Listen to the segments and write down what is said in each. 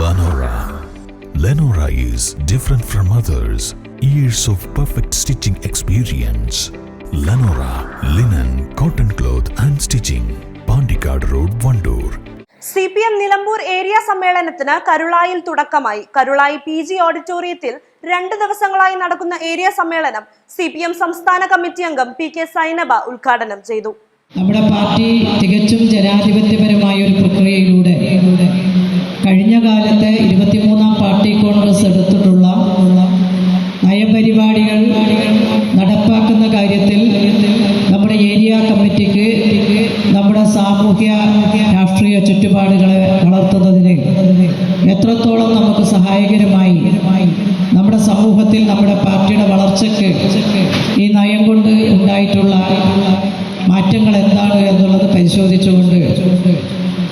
Lenora. Lenora is different from others. Years of perfect stitching experience. Lenora, linen, cotton cloth and stitching. Pandikad Road, Vandoor. CPM Nilambur area സമ്മേളനത്തിന് കരുളായിൽ തുടക്കമായി. Karulai PG ഓഡിറ്റോറിയത്തിൽ 2 ദിവസങ്ങളായി നടക്കുന്ന area സമ്മേളനം CPM സംസ്ഥാന committee അംഗം PK Zainaba ഉദ്ഘാടനം ചെയ്തു. നമ്മുടെ പാർട്ടി തികച്ചും ജനാധിപത്യപരമായ ഒരു പ്രക്രിയയിലൂടെ കഴിഞ്ഞ കാലത്തെ 23ാം പാർട്ടി കോൺഗ്രസ് എടുത്തിട്ടുള്ള നയപരിപാടികൾ നടപ്പാക്കുന്ന കാര്യത്തിൽ നമ്മുടെ ഏരിയ കമ്മിറ്റിക്ക് നമ്മുടെ സാമൂഹ്യ രാഷ്ട്രീയ ചുറ്റുപാടുകളെ വളർത്തുന്നതിന് എത്രത്തോളം നമുക്ക് സഹായകരമായി നമ്മുടെ സമൂഹത്തിൽ നമ്മുടെ പാർട്ടിയുടെ വളർച്ചയ്ക്ക് ഈ നയം കൊണ്ട് ഉണ്ടായിട്ടുള്ള മാറ്റങ്ങൾ എന്താണ് എന്നുള്ളത് പരിശോധിച്ചുകൊണ്ട്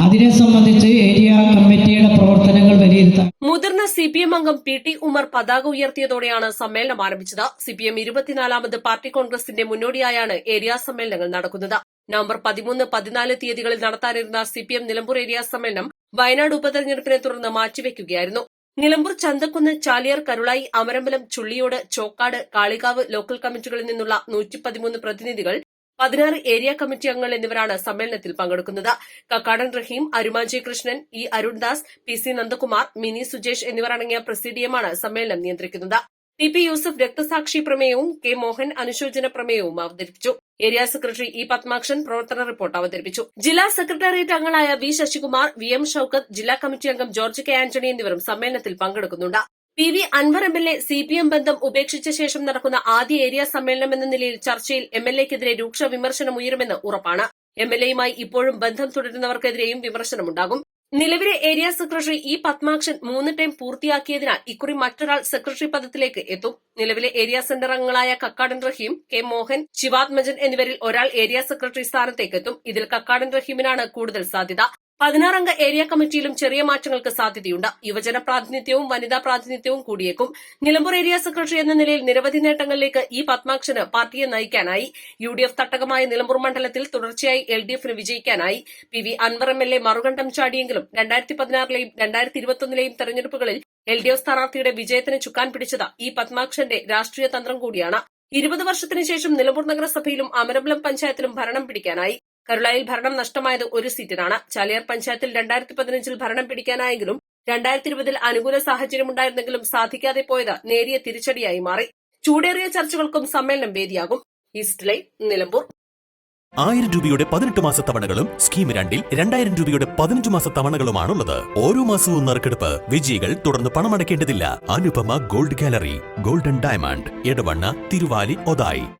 അതിനെ സംബന്ധിച്ച് ഏരിയ കമ്മിറ്റിയുടെ പ്രവർത്തനങ്ങൾ വിലയിരുത്താൻ മുതിർന്ന CPM അംഗം PT ഉമർ പതാക ഉയർത്തിയതോടെയാണ് സമ്മേളനം ആരംഭിച്ചത്. CPM 24ാമത് പാർട്ടി കോൺഗ്രസിന്റെ മുന്നോടിയായാണ് ഏരിയ സമ്മേളനങ്ങൾ നടക്കുന്നത്. നവംബർ 13, 14 തീയതികളിൽ നടത്താനിരുന്ന CPM നിലമ്പൂർ ഏരിയ സമ്മേളനം വയനാട് ഉപതെരഞ്ഞെടുപ്പിനെ തുടർന്ന് മാറ്റിവെക്കുകയായിരുന്നു. നിലമ്പൂർ, ചന്തക്കുന്ന്, ചാലിയാർ, കരുളായി, അമരമ്പലം, ചുള്ളിയോട്, ചോക്കാട്, കാളികാവ് ലോക്കൽ കമ്മിറ്റികളിൽ നിന്നുള്ള 113 പ്രതിനിധികൾ, 16 ഏരിയ കമ്മിറ്റി അംഗങ്ങൾ എന്നിവരാണ് സമ്മേളനത്തിൽ പങ്കെടുക്കുന്നത്. കക്കാടൻ റഹീം, അരുമാജി കൃഷ്ണൻ, E അരുൺദാസ്, PC നന്ദകുമാർ, മിനി സുജേഷ് എന്നിവർ അടങ്ങിയ പ്രസിഡിയമാണ് സമ്മേളനം നിയന്ത്രിക്കുന്നത്. TP യൂസഫ് രക്തസാക്ഷി പ്രമേയവും K മോഹൻ അനുശോചന പ്രമേയവും അവതരിപ്പിച്ചു. ഏരിയ സെക്രട്ടറി E പത്മാക്ഷൻ പ്രവർത്തന റിപ്പോർട്ട് അവതരിപ്പിച്ചു. ജില്ലാ സെക്രട്ടേറിയറ്റ് അംഗങ്ങളായ V ശശികുമാർ, VM ഷൌക്കത്ത്, ജില്ലാ കമ്മിറ്റി അംഗം ജോർജ് K ആന്റണി എന്നിവരും സമ്മേളനത്തിൽ പങ്കെടുക്കുന്നുണ്ട്. PV അൻവർ MLA CPM ബന്ധം ഉപേക്ഷിച്ച ശേഷം നടക്കുന്ന ആദ്യ ഏരിയ സമ്മേളനം എന്ന നിലയിൽ ചർച്ചയിൽ MLAക്കെതിരെ രൂക്ഷ വിമർശനം ഉയരുമെന്ന് ഉറപ്പാണ്. MLAയുമായി ഇപ്പോഴും ബന്ധം തുടരുന്നവർക്കെതിരെയും വിമർശനമുണ്ടാകും. നിലവിലെ area secretary E Padmakshan 3 time പൂർത്തിയാക്കിയതിനാൽ ഇക്കുറി മറ്റൊരാൾ സെക്രട്ടറി പദത്തിലേക്ക് എത്തും. നിലവിലെ ഏരിയ സെന്റർ അംഗങ്ങളായ കക്കാടൻ റഹീം, K മോഹൻ, ശിവാത്മജൻ എന്നിവരിൽ ഒരാൾ ഏരിയ സെക്രട്ടറി സ്ഥാനത്തേക്ക് എത്തും. ഇതിൽ കക്കാടൻ റഹീമിനാണ് കൂടുതൽ സാധ്യത. 16 അംഗ ഏരിയ കമ്മിറ്റിയിലും ചെറിയ മാറ്റങ്ങൾക്ക് സാധ്യതയുണ്ട്. യുവജന പ്രാതിനിധ്യവും വനിതാ പ്രാതിനിധ്യവും കൂടിയേക്കും. നിലമ്പൂർ ഏരിയ സെക്രട്ടറി എന്ന നിലയിൽ നിരവധി നേട്ടങ്ങളിലേക്ക് E പത്മാക്ഷന് പാർട്ടിയെ നയിക്കാനായി. UDF തട്ടകമായ നിലമ്പൂർ മണ്ഡലത്തിൽ തുടർച്ചയായി LDFന് വിജയിക്കാനായി. PV അൻവർ MLA മറുകണ്ഠം ചാടിയെങ്കിലും 2016ലെയും 2021ലെയും തെരഞ്ഞെടുപ്പുകളിൽ LDF സ്ഥാനാർത്ഥിയുടെ വിജയത്തിന് ചുക്കാൻ പിടിച്ചത് E പത്മാക്ഷന്റെ രാഷ്ട്രീയ തന്ത്രം കൂടിയാണ്. 20 വർഷത്തിനു ശേഷം നിലമ്പൂർ നഗരസഭയിലും അമരമ്പലം പഞ്ചായത്തിലും ഭരണം പിടിക്കാനായി. കരുളായിൽ ഭരണം നഷ്ടമായത് 1 സീറ്റിനാണ്. ചാലിയാർ പഞ്ചായത്തിൽ 2015ൽ ഭരണം പിടിക്കാനായെങ്കിലും 2020ൽ അനുകൂല സാഹചര്യമുണ്ടായിരുന്നെങ്കിലും സാധിക്കാതെ പോയത് നേരിയ തിരിച്ചടിയായി മാറി. ചൂടേറിയ ചർച്ചകൾക്കും സമ്മേളനം വേദിയാകും. East line, Nilambur. 1000 രൂപയുടെ 18 മാസ തവണകളും സ്കീം 2ൽ 2000 രൂപയുടെ 15 മാസ തവണകളുമാണുള്ളത്. ഓരോ മാസവും നറുക്കെടുപ്പ്. വിജയികൾ തുടർന്ന് പണമടയ്ക്കേണ്ടതില്ല. Anupama gold gallery, golden diamond, Edavanna, Thiruvali, Othayi.